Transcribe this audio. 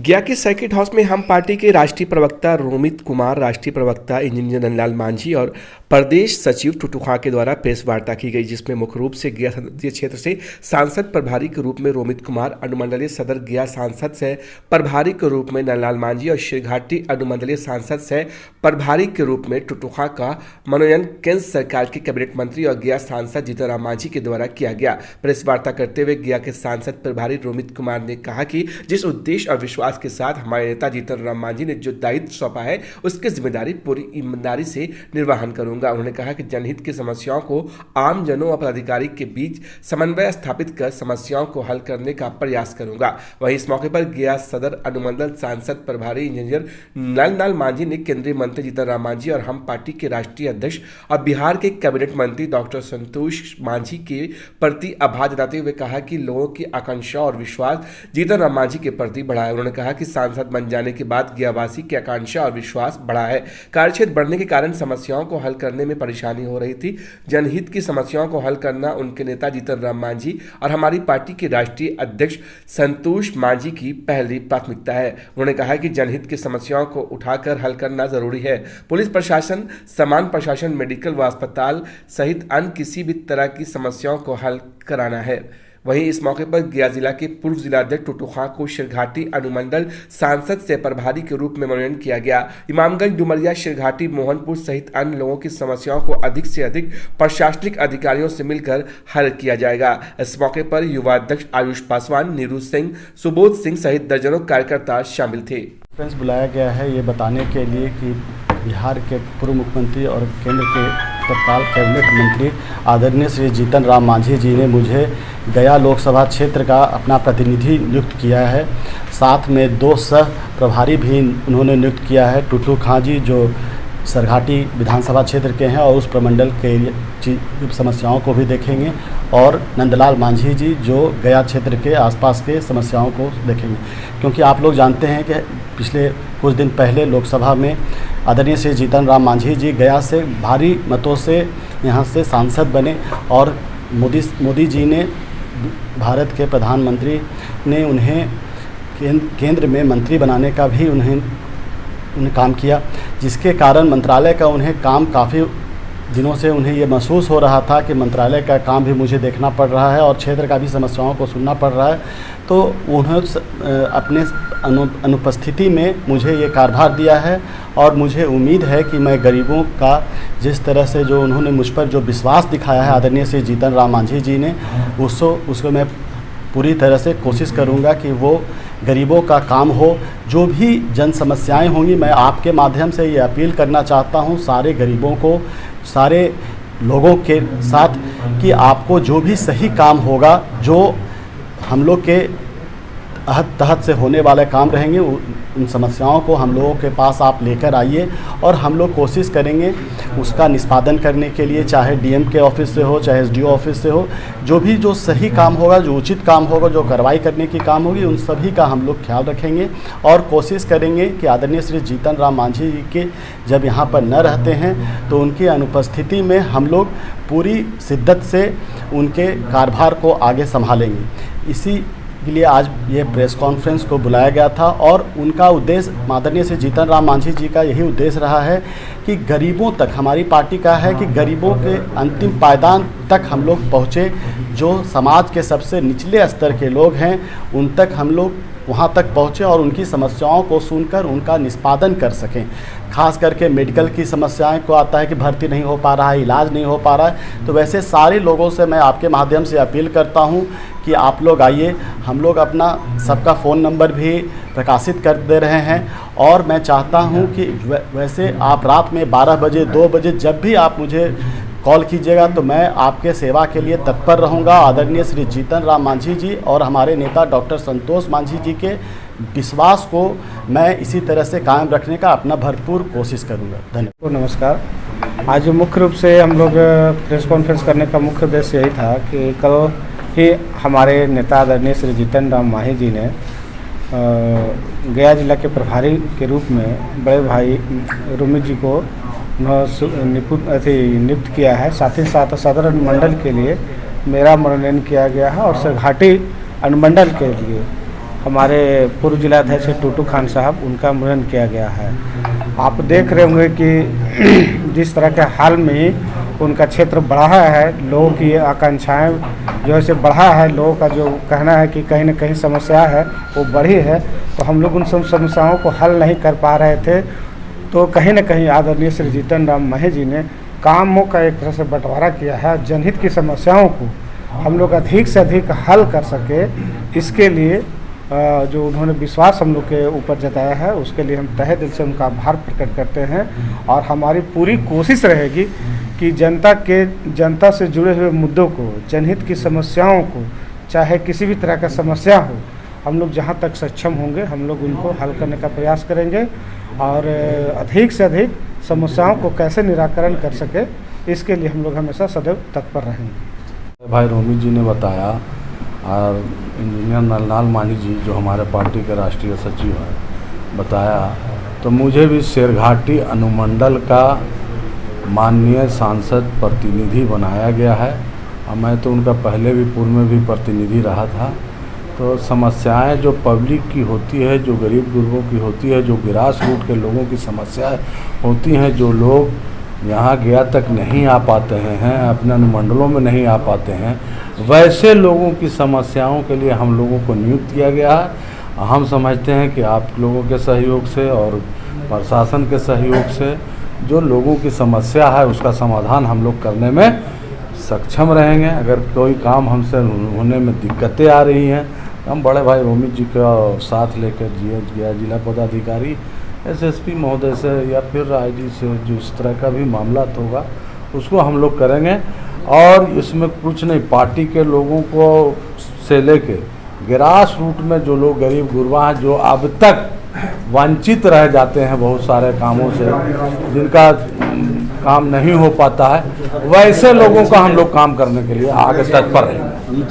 गया के circuit house में हम पार्टी के राष्ट्रीय प्रवक्ता रोमित कुमार, राष्ट्रीय प्रवक्ता इंजीनियर नंदलाल मांझी और प्रदेश सचिव टुटू खां के द्वारा प्रेस वार्ता की गई, जिसमें मुख्य रूप से गया संसदीय क्षेत्र से सांसद प्रभारी के रूप में रोमित कुमार, अनुमंडलीय सदर गया सांसद से प्रभारी के रूप में नंदलाल मांझी और शिरघाटी अनुमंडलीय सांसद से प्रभारी के रूप में टुटू खां का मनोनयन केंद्र सरकार के कैबिनेट मंत्री और गया सांसद जीतन राम मांझी के द्वारा किया गया। प्रेस वार्ता करते हुए गया के सांसद प्रभारी रोमित कुमार ने कहा कि जिस उद्देश्य और विश्वास के साथ हमारे नेता जीतन राम मांझी ने जो दायित्व सौंपा है उसकी जिम्मेदारी पूरी ईमानदारी से निर्वहन करूंगा। उन्होंने कहा कि जनहित की समस्याओं को आम जनों और पदाधिकारी के बीच समन्वय स्थापित कर समस्याओं को हल करने का प्रयास करूंगा। वहीं इस मौके पर गया सदर अनुमंडल सांसद प्रभारी इंजीनियर नंदलाल मांझी ने केंद्रीय मंत्री जीतन राम मांझी और हम पार्टी के राष्ट्रीय अध्यक्ष और बिहार के कैबिनेट मंत्री डॉक्टर संतोष मांझी के प्रति आभार जताते हुए कहा कि लोगों की आकांक्षा और विश्वास जीतन राम मांझी के प्रति बढ़ा है। उन्होंने कहा कि सांसद बन जाने के बाद गयावासी की आकांक्षा और विश्वास बढ़ा है। कार्यक्षेत्र बढ़ने के कारण समस्याओं को हल करने में परेशानी हो रही थी। जनहित की समस्याओं को हल करना उनके नेता जीतन राम मांझी और हमारी पार्टी के राष्ट्रीय अध्यक्ष संतोष मांझी की पहली प्राथमिकता है। उन्होंने कहा कि जनहित की समस्याओं को उठाकर हल करना जरूरी है। पुलिस प्रशासन, सामान्य प्रशासन, मेडिकल व अस्पताल सहित अन्य किसी भी तरह की समस्याओं को हल कराना है। वहीं इस मौके पर गया जिला के पूर्व जिलाध्यक्ष टुटू खां को शिरघाटी अनुमंडल सांसद से प्रभारी के रूप में मनोनयन किया गया। इमामगंज, डुमरिया, शिरघाटी, मोहनपुर सहित अन्य लोगों की समस्याओं को अधिक से अधिक प्रशासनिक अधिकारियों से मिलकर हल किया जाएगा। इस मौके पर युवा अध्यक्ष आयुष पासवान, नीरू सिंह, सुबोध सिंह सहित दर्जनों कार्यकर्ता शामिल थे। कॉन्फ्रेंस बुलाया गया है ये बताने के लिए कि बिहार के पूर्व मुख्यमंत्री और केंद्र के तत्काल कैबिनेट मंत्री आदरणीय श्री जीतन राम मांझी जी ने मुझे गया लोकसभा क्षेत्र का अपना प्रतिनिधि नियुक्त किया है। साथ में 2 सह प्रभारी भी उन्होंने नियुक्त किया है। टुटू खां जी जो सरघाटी विधानसभा क्षेत्र के हैं और उस प्रमंडल के समस्याओं को भी देखेंगे, और नंदलाल मांझी जी जो गया क्षेत्र के आसपास के समस्याओं को देखेंगे। क्योंकि आप लोग जानते हैं कि पिछले कुछ दिन पहले लोकसभा में आदरणीय श्री जीतन राम मांझी जी गया से भारी मतों से यहाँ से सांसद बने और मोदी जी ने, भारत के प्रधानमंत्री ने उन्हें केंद्र में मंत्री बनाने का भी उन्हें काम किया, जिसके कारण मंत्रालय का उन्हें काम काफ़ी दिनों से उन्हें ये महसूस हो रहा था कि मंत्रालय का काम भी मुझे देखना पड़ रहा है और क्षेत्र का भी समस्याओं को सुनना पड़ रहा है। तो उन्होंने अपने अनुपस्थिति में मुझे ये कार्यभार दिया है और मुझे उम्मीद है कि मैं गरीबों का जिस तरह से जो उन्होंने मुझ पर जो विश्वास दिखाया है आदरणीय श्री जीतन राम मांझी जी ने, उसको मैं पूरी तरह से कोशिश करूंगा कि वो गरीबों का काम हो। जो भी जन समस्याएं होंगी, मैं आपके माध्यम से ये अपील करना चाहता हूं सारे गरीबों को, सारे लोगों के साथ, कि आपको जो भी सही काम होगा, जो हम लोग के तहत से होने वाले काम रहेंगे, उन समस्याओं को हम लोगों के पास आप लेकर आइए और हम लोग कोशिश करेंगे उसका निष्पादन करने के लिए, चाहे डीएम के ऑफिस से हो, चाहे एसडीओ ऑफिस से हो। जो सही काम होगा, जो उचित काम होगा, जो कार्रवाई करने की काम होगी, उन सभी का हम लोग ख्याल रखेंगे और कोशिश करेंगे कि आदरणीय श्री जीतन राम मांझी जी के जब यहाँ पर न रहते हैं तो उनकी अनुपस्थिति में हम लोग पूरी शिद्दत से उनके कार्यभार को आगे संभालेंगे। इसी के लिए आज ये प्रेस कॉन्फ्रेंस को बुलाया गया था और उनका उद्देश्य, आदरणीय से जीतन राम मांझी जी का यही उद्देश्य रहा है कि गरीबों तक, हमारी पार्टी का है कि गरीबों के अंतिम पायदान तक हम लोग पहुँचे। जो समाज के सबसे निचले स्तर के लोग हैं उन तक हम लोग वहाँ तक पहुँचे और उनकी समस्याओं को सुनकर उनका निष्पादन कर सकें। खास करके मेडिकल की समस्याएं को आता है कि भर्ती नहीं हो पा रहा है, इलाज नहीं हो पा रहा है, तो वैसे सारे लोगों से मैं आपके माध्यम से अपील करता हूं कि आप लोग आइए। हम लोग अपना सबका फ़ोन नंबर भी प्रकाशित कर दे रहे हैं और मैं चाहता हूं कि वैसे आप रात में 12 बजे, 2 बजे जब भी आप मुझे कॉल कीजिएगा तो मैं आपके सेवा के लिए तत्पर रहूँगा। आदरणीय श्री जीतन राम मांझी जी और हमारे नेता डॉक्टर संतोष मांझी जी के विश्वास को मैं इसी तरह से कायम रखने का अपना भरपूर कोशिश करूँगा। धन्यवाद। नमस्कार। आज मुख्य रूप से हम लोग प्रेस कॉन्फ्रेंस करने का मुख्य उद्देश्य यही था कि कल ही हमारे नेता आदरणीय श्री जीतन राम मांझी जी ने गया जिला के प्रभारी के रूप में बड़े भाई रोमित जी को नियुक्त किया है। साथ ही साथ सदर अनुमंडल के लिए मेरा मनोनयन किया गया है और सरघाटी अनुमंडल के लिए हमारे पूर्व जिलाध्यक्ष टूटू खान साहब, उनका मुंडन किया गया है। आप देख रहे होंगे कि जिस तरह के हाल में ही उनका क्षेत्र बढ़ा है, लोगों की आकांक्षाएं जो है बढ़ा है, लोगों का जो कहना है कि कहीं न कहीं समस्या है वो बढ़ी है, तो हम लोग उन सब समस्याओं को हल नहीं कर पा रहे थे। तो कहीं न कहीं आदरणीय श्री जीतन राम मांझी जी ने कामों का एक तरह से बंटवारा किया है। जनहित की समस्याओं को हम लोग अधिक से अधिक हल कर सके, इसके लिए जो उन्होंने विश्वास हम लोग के ऊपर जताया है, उसके लिए हम तहे दिल से उनका आभार प्रकट करते हैं। और हमारी पूरी कोशिश रहेगी कि जनता से जुड़े हुए मुद्दों को, जनहित की समस्याओं को, चाहे किसी भी तरह का समस्या हो, हम लोग जहां तक सक्षम होंगे हम लोग उनको हल करने का प्रयास करेंगे और अधिक से अधिक समस्याओं को कैसे निराकरण कर सके, इसके लिए हम लोग हमेशा सदैव तत्पर रहेंगे। भाई रोमित जी ने बताया और इंजीनियर नंदलाल मांझी जी जो हमारे पार्टी के राष्ट्रीय सचिव हैं बताया, तो मुझे भी शेरघाटी अनुमंडल का माननीय सांसद प्रतिनिधि बनाया गया है और मैं तो उनका पहले भी पूर्व में भी प्रतिनिधि रहा था। तो समस्याएं जो पब्लिक की होती है, जो गरीब गुरबों की होती है, जो ग्रास रूट के लोगों की समस्याएं होती हैं, जो लोग यहाँ गया तक नहीं आ पाते हैं, अपने अनुमंडलों में नहीं आ पाते हैं, वैसे लोगों की समस्याओं के लिए हम लोगों को नियुक्त किया गया है। हम समझते हैं कि आप लोगों के सहयोग से और प्रशासन के सहयोग से जो लोगों की समस्या है उसका समाधान हम लोग करने में सक्षम रहेंगे। अगर कोई काम हमसे होने में दिक्कतें आ रही हैं, हम बड़े भाई रोमित जी का साथ लेकर जिला पदाधिकारी एसएसपी महोदय से या फिर आईजी से जो इस तरह का भी मामला होगा उसको हम लोग करेंगे। और इसमें कुछ नहीं, पार्टी के लोगों को से लेके ग्रास रूट में जो लोग गरीब गुरबा हैं, जो अब तक वंचित रह जाते हैं बहुत सारे कामों से, जिनका काम नहीं हो पाता है, वैसे लोगों का हम लोग काम करने के लिए आगे तत्पर रहेंगे।